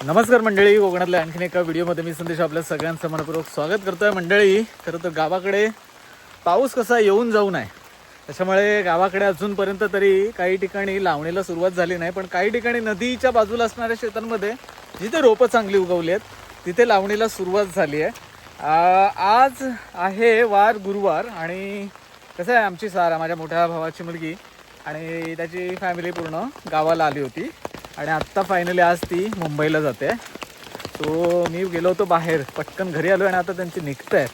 नमस्कार मंडळी, कोकणातल्या आणखीन एका व्हिडिओमध्ये मी संदेश आपल्या सगळ्यांचं मनपूर्वक स्वागत करतोय. मंडळी, खरं तर गावाकडे पाऊस कसा येऊन जाऊन आहे, त्याच्यामुळे गावाकडे अजूनपर्यंत तरी काही ठिकाणी लावणीला सुरुवात झाली नाही. पण काही ठिकाणी नदीच्या बाजूला असणाऱ्या शेतांमध्ये जिथे रोपं चांगली उगवली आहेत तिथे लावणीला सुरुवात झाली आहे. आज आहे वार गुरुवार आणि कसं आहे, आमची सारा माझ्या मोठ्या भावाची मुलगी आणि त्याची फॅमिली पूर्ण गावाला आली होती आणि आत्ता फायनली आज ती मुंबईला जाते. तो मी गेलो होतो बाहेर, पटकन घरी आलो आणि आता त्यांची निघत आहे,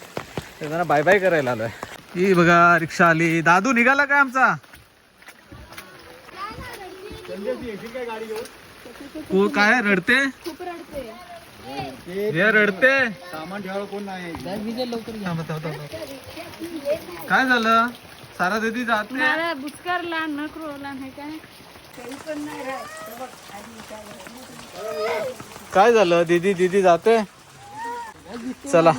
त्यांना बाय बाय करायला आलो आहे. ही बघा रिक्षा आली. दादू निघाला काय आमचा? काय रडते? हे रडते. सामान ठेवायला कोण नाही. काय झालं? सारा दीदी जाते. बुचकारला नकरोला नाही काय काय झालं? दीदी जाते. चला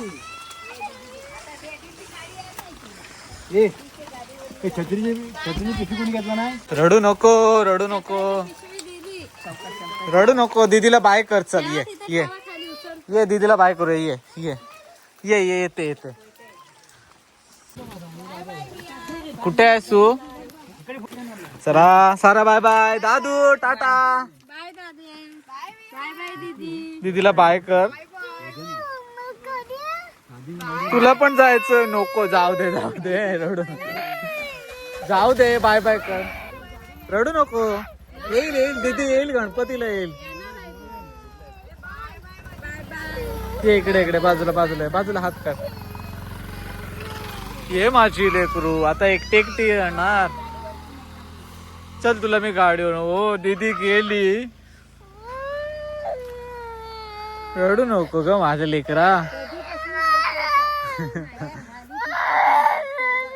छत्री पिशवी कोणी घेतला नाही. रडू नको दीदीला बाय कर. चल ये दीदीला बाय करू. ये येते. कुठे आहेस तू? चला सारा बाय बाय. दादू टाटा. बाय दादी, बाय बाय दीदी. दीदीला बाय कर. तुला पण जायचं? नको, जाऊ दे रडू. जाऊ दे, बाय बाय कर. रडू नको. येईल दीदी येईल, गणपतीला येईल. ये इकडे बाजूला हात कर. ये माझी लेकरू, आता एकटी येणार. चल तुला मी गाडीवर. हो दीदी गेली. रडू नको ग माझ्या लेकरा.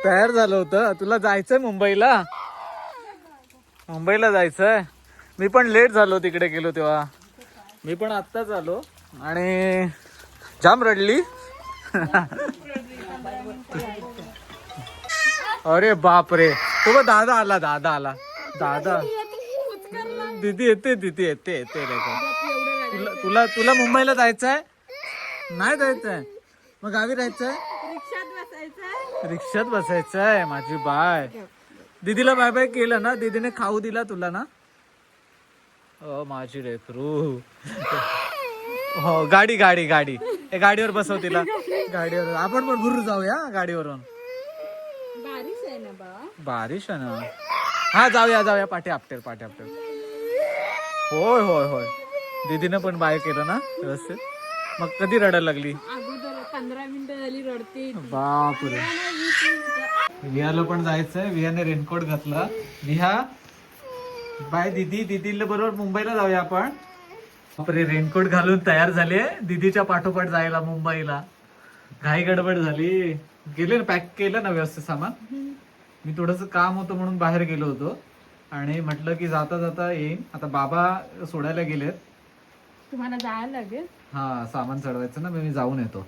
तयार झालं होतं, तुला जायचंय मुंबईला जायचंय. मी पण लेट झालो, तिकडे गेलो तेव्हा. मी पण आत्ताच आलो आणि जाम रडली. अरे बाप रे, तो दादा आला. दीदी येते. तुला मुंबईला जायचंय? नाही जायचंय? मग गावी राहायचंय? रिक्षात बसायचंय. माझी बाय. दीदीला बाय बाय केलं ना? दीदीने खाऊ दिला तुला ना? माझी लेकरू. हो गाडी गाडीवर बसव तिला. गाडीवर आपण पण भुरू जाऊया गाडीवरून. बारिश आहे ना. हा जाऊया. पाठी आपटेल. होय. दीदीने पण बाय केलं ना व्यवस्थित? मग कधी रडायला लागली? अगोदर 15 मिनिटं झाली रडते. बापरे. विहाला पण जायचंय. विहाने रेनकोट घातला. विहा बाय दीदीला बरोबर मुंबईला जाऊया आपण. बापरे, रेनकोट घालून तयार झाले दीदीच्या पाठोपाठ जायला मुंबईला. घाई गडबड झाली. गेले ना, पॅक केलं ना व्यवस्थित सामान. मी थोडंसं काम होतं म्हणून बाहेर गेलो होतो आणि म्हटलं की जाता येईन. आता बाबा सोडायला गेलेत. तुम्हाला जायला लागेल. हा, सामान चढवायचं ना, मी जाऊन येतो.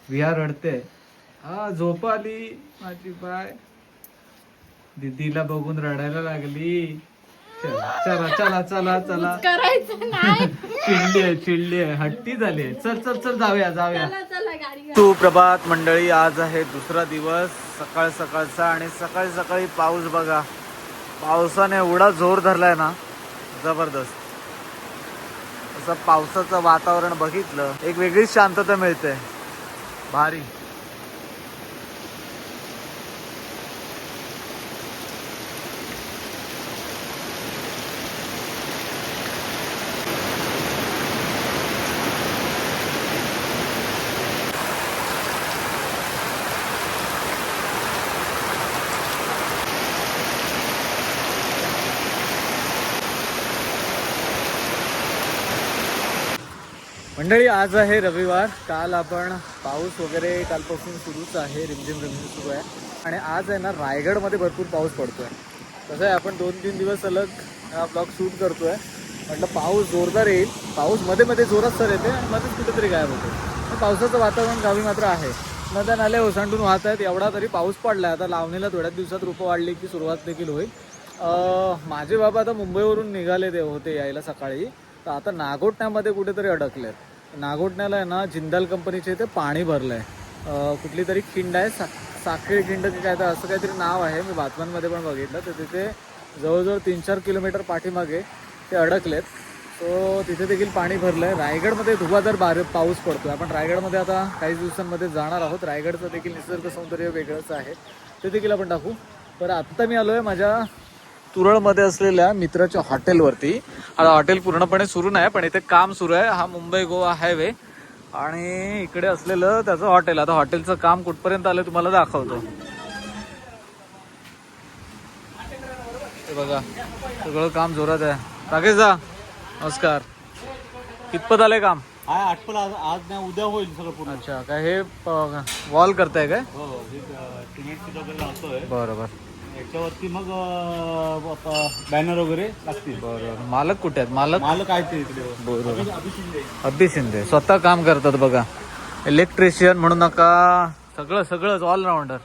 विहार रडते. झोप आली माझी बाय. दीदीला बघून रडायला लागली. चला करायचं नाही. चिडली आहे, हट्टी झाली. चल जाऊया. सुप्रभात मंडळी, आज आहे दुसरा दिवस सकाळचा आणि सकाळी पाऊस बघा. पावसाने एवढा जोर धरलाय ना, जबरदस्त. असं पावसाचं वातावरण बघितलं एक वेगळीच शांतता मिळते. भारी. मंडळी, आज आहे रविवार. काल आपण पाऊस वगैरे कालपासून सुरूच आहे, रिमझिम सुरू आहे. आणि आज आहे ना, रायगडमध्ये भरपूर पाऊस पडतोय. कसं आहे, आपण 2-3 दिवस अलग हा ब्लॉग शूट करतोय. म्हटलं पाऊस जोरदार येईल. पाऊस मध्ये जोरात सर येते आणि मध्येच कुठेतरी गायब होते. पावसाचं वातावरण गावी मात्र आहे. नद्या नाले ओसांडून वाहत आहेत. एवढा तरी पाऊस पडला. आता लावणीला थोड्याच दिवसात रोपं वाढली की सुरुवात देखील होईल. माझे बाबा आता मुंबईवरून निघाले होते यायला सकाळी. तर आता नागोठण्यामध्ये कुठेतरी अडकलेत. नागोठण्याला आहे ना जिंदाल कंपनीचे इथे पाणी भरलं आहे. कुठली तरी खिंड आहे, साखळी खिंड की काय तर असं काहीतरी नाव आहे, मी बातम्यांमध्ये पण बघितलं. तर तिथे जवळजवळ 3-4 किलोमीटर पाठीमागे ते अडकलेत. सो तिथे देखील पाणी भरलं आहे. रायगडमध्ये धुवाधार पाऊस पडतो. आपण रायगडमध्ये आता काही दिवसांमध्ये जाणार आहोत. रायगडचं देखील निसर्ग सौंदर्य वेगळंच आहे, ते देखील आपण टाकू. बरं आत्ता मी आलो आहे माझ्या तुरळमध्ये असलेल्या मित्राच्या हॉटेलवरती. आता हॉटेल पूर्णपणे सुरू नाही, पण इथे काम सुरू आहे. हा मुंबई गोवा हायवे आणि इकडे असलेलं त्याचं हॉटेल. आता हॉटेलचं काम कुठपर्यंत आलं तुम्हाला दाखवतो. हे बघा सगळं काम जोरात आहे. राकेश दा नमस्कार. कितपत आलंय काम? हा आठपल आज नाही उद्या होईल सगळं पूर्ण. अच्छा, काय हे वॉल करताय काय? हो सिमेंट वगैरे लावतोय. बरोबर. याच्यावरती मग बॅनर वगैरे लागतील. बरोबर. मालक कुठे आहेत? मालक काय ते इकडे बरोबर. अभिषेक अब्बी शिंदे स्वतः काम करतात बघा. इलेक्ट्रिशियन म्हणू नका, सगळंच ऑलराऊंडर.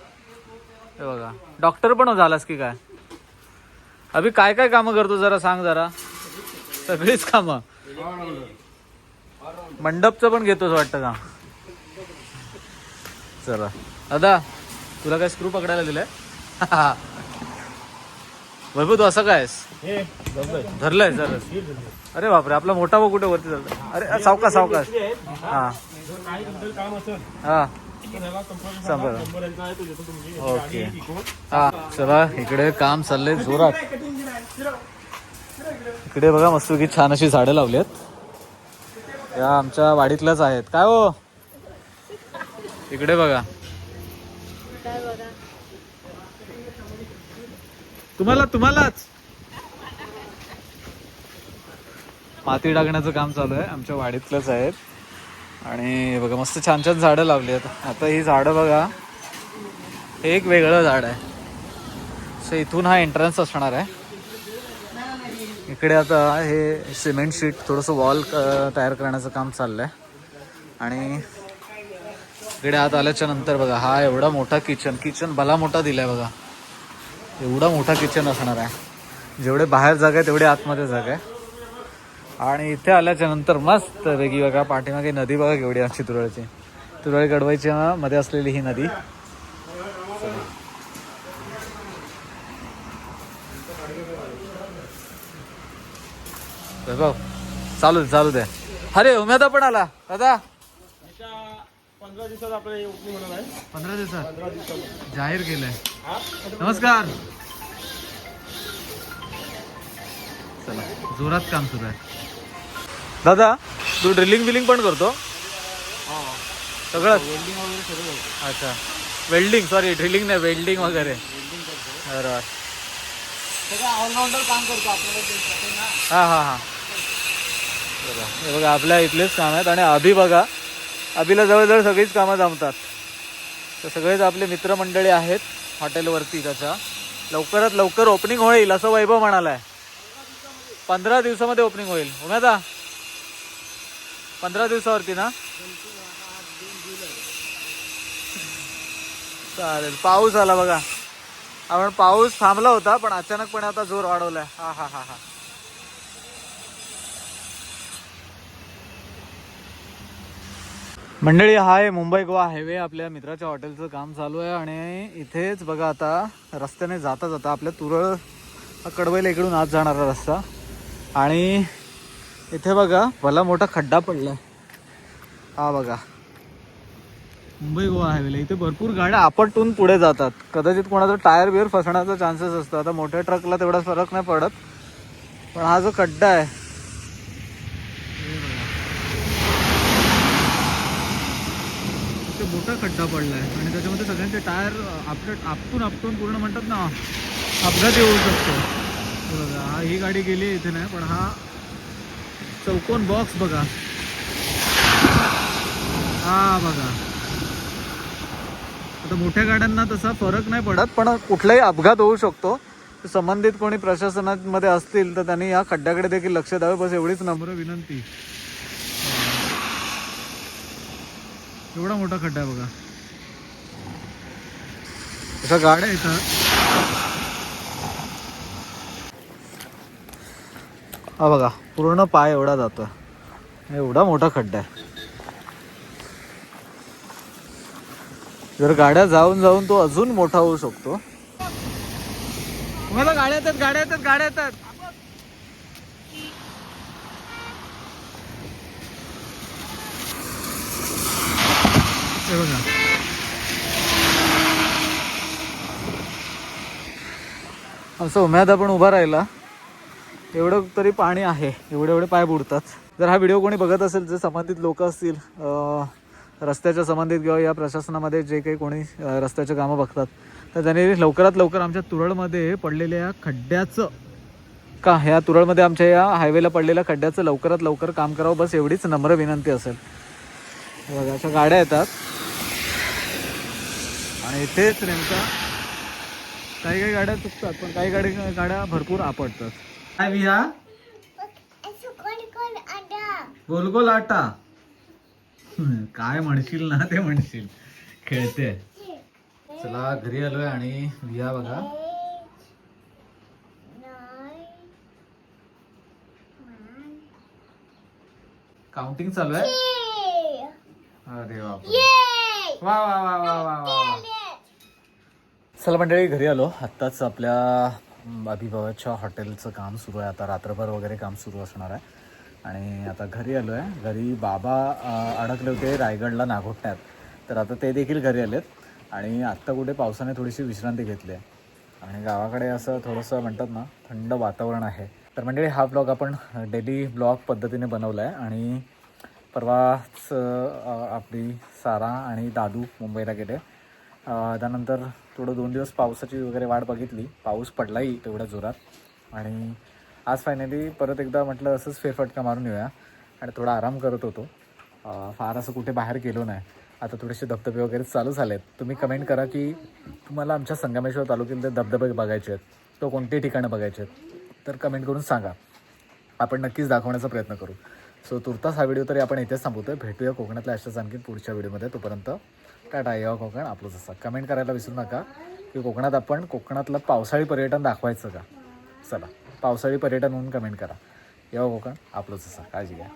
हे बघा डॉक्टर पण झालास की काय? अभि काय काय कामं करतो जरा सांग जरा. सगळीच कामं. मंडपचं पण घेतोस वाटतं का? चला दादा तुला काय स्क्रू पकडायला दिलाय? वैभव तू असं काय धरलंय सर? अरे बापरे, आपला मोठा भाऊ कुठे वरती चालला? अरे सावकाश हा हा सांभाळ. ओके हा चला इकडे काम चाललंय जोरात. इकडे बघा मस्तपैकी छान अशी झाडं लावली आहेत. या आमच्या वाडीतल्याच आहेत. काय हो इकडे बघा. तुम्हालाच माती टाकण्याचं काम चालू आहे. आमच्या वाडीतलंच आहेत. आणि बघा मस्त छान छान झाडं लावली आहेत. आता ही झाडं बघा, हे एक वेगळं झाड आहे. सो इथून हा एंट्रन्स असणार आहे. इकडे आता हे सिमेंट शीट थोडंसं वॉल तयार करण्याचं काम चाललंय. आणि इकडे आत आल्याच्या नंतर बघा हा एवढा मोठा किचन भला मोठा दिलाय बघा. एवढा मोठा किचन असणार आहे. जेवढे बाहेर जागा आहे तेवढे आतमध्ये जागा आहे. आणि इथे आल्याच्या नंतर मस्त वेगळी बघा पाठीमागे नदी बघा केवढी आमची तुरळी गडवाईच्या मध्ये असलेली ही नदी. चालू दे. अरे उमेदा पण आला दादा. 15 दिवसात आपलं ओपनिंग होणार आहे. 15 दिवसात जाहीर केलंय. नमस्कार. चला जोरात काम सुरू आहे. दादा तू ड्रिलिंग पण करतो? सगळं वेल्डिंग वगैरे सगळं करतो. अच्छा वेल्डिंग, सॉरी ड्रिलिंग नाही, वेल्डिंग वगैरे. बरोबर. सगळं ऑलराऊंडर काम करतो आपल्याला. हा बरं. हे बघा आपल्या इथलेच काम आहेत. आणि अभि बघा, अभिला जवळजवळ सगळीच कामं जमतात. तर सगळेच आपले मित्रमंडळी आहेत हॉटेलवरती. त्याच्या लवकरात लवकर ओपनिंग होईल असं वैभव म्हणालाय. 15 दिवसामध्ये ओपनिंग होईल. उमेदा 15 दिवसावरती ना? चालेल. पाऊस आला बघा. आपण पाऊस थांबला होता पण अचानकपणे आता जोर वाढवलाय. हा मंडळी, हा आहे मुंबई गोवा हायवे. आपल्या मित्राच्या हॉटेलचं काम चालू आहे. आणि इथेच बघा आता रस्त्याने जाता आपल्या तुरळ कडवईला इकडून आत जाणारा रस्ता. आणि इथे बघा भला मोठा खड्डा पडलाय. हा बघा मुंबई गोवा हायवेला इथे भरपूर गाड्या आपटून पुढे जातात. कदाचित कोणाचा टायर बियर फसण्याचा चान्सेस असतो. आता मोठ्या ट्रकला तेवढा फरक नाही पडत, पण हा जो खड्डा आहे मोठा खड्डा पडलाय. आणि त्याच्यामध्ये सगळ्यांचे टायर आपटून पूर्ण म्हणतात ना अपघात येऊ शकतो. बघा हा ही गाडी गेली इथे नाही, पण हा चौकोन बॉक्स बघा. हा बघा आता मोठ्या गाड्यांना तसा फरक नाही पडत, पण कुठलाही अपघात होऊ शकतो. संबंधित कोणी प्रशासनामध्ये असतील तर त्यांनी या खड्ड्याकडे देखील लक्ष द्यावे, बस एवढीच नम्र विनंती. एवढा मोठा खड्डा आहे बघा. अशा गाड्या येतात. हा बघा पूर्ण पाय एवढा जातो, एवढा मोठा खड्डा आहे. जर गाड्या जाऊन जाऊन तो अजून मोठा होऊ शकतो. तुम्हाला गाड्या येतात, गाड्या येतात, गाड्या येतात. हे बघा. असं उम्याद आपण उभा राहिला, एवढं तरी पाणी आहे, एवढे एवढे पाय बुडतात. जर हा व्हिडिओ कोणी बघत असेल, जे संबंधित लोक असतील, रस्त्याच्या संबंधित किंवा या प्रशासनामध्ये जे काही कोणी रस्त्याचे कामं बघतात, तर त्यांनी लवकरात लवकर आमच्या तुरळमध्ये पडलेल्या खड्ड्याचं ह्या तुरळमध्ये आमच्या या हायवेला पडलेल्या खड्ड्याचं लवकरात लवकर काम करावं, बस एवढीच नम्र विनंती असेल. बघा अशा गाड्या येतात आणि इथेच नेमका काही काही गाड्या चुकतात, पण काही गाड्या भरपूर आपटतात. काय विहा? गोल गोल आटा. काय म्हणशील ना ते म्हणशील. खेळते. चला घरी आलोय आणि विहा बघा काउंटिंग चालू आहे. अरे बापरे. वा वा वा वा वा वा. चला मंडळी घरी आलो. आत्ताच आपल्या अभिभावाच्या हॉटेलचं काम सुरू आहे. आता रात्रभर वगैरे काम सुरू असणार आहे आणि आता घरी आलो आहे. घरी बाबा अडकले होते रायगडला नागोठण्यात, तर आता ते देखील घरी आलेत आणि आत्ता कुठे पावसाने थोडीशी विश्रांती घेतली आहे आणि गावाकडे असं थोडंसं म्हणतात ना थंड वातावरण आहे. तर मंडळी हा ब्लॉग आपण डेली ब्लॉग पद्धतीने बनवला आहे आणि परवाच आपली सारा आणि दादू मुंबईला गेले. त्यानंतर थोडं 2 दिवस पावसाची वगैरे वाट बघितली, पाऊस पडलाही तेवढ्या जोरात आणि आज फायनली परत एकदा म्हटलं असंच फेरफटका मारून येऊया आणि थोडा आराम करत होतो. फार असं कुठे बाहेर गेलो नाही. आता थोडेसे धबधबे वगैरे चालू झाले आहेत. तुम्ही कमेंट करा की तुम्हाला आमच्या संगमेश्वर तालुक्यातले धबधबे बघायचे आहेत, तो कोणते ठिकाणं बघायचे आहेत, तर कमेंट करून सांगा. आपण नक्कीच दाखवण्याचा प्रयत्न करू. सो तुर्तास हा व्हिडिओ तरी आपण इथेच थांबवतोय. भेटूया कोकणातल्या अशाच आणखी पुढच्या व्हिडिओमध्ये. तोपर्यंत टाटा. येवा कोकण आपलंच असा. कमेंट करायला विसरू नका की कोकणात आपण कोकणातलं पावसाळी पर्यटन दाखवायचं का. चला पावसाळी पर्यटन म्हणून कमेंट करा. येवा कोकण आपलंच असा. काळजी घ्या.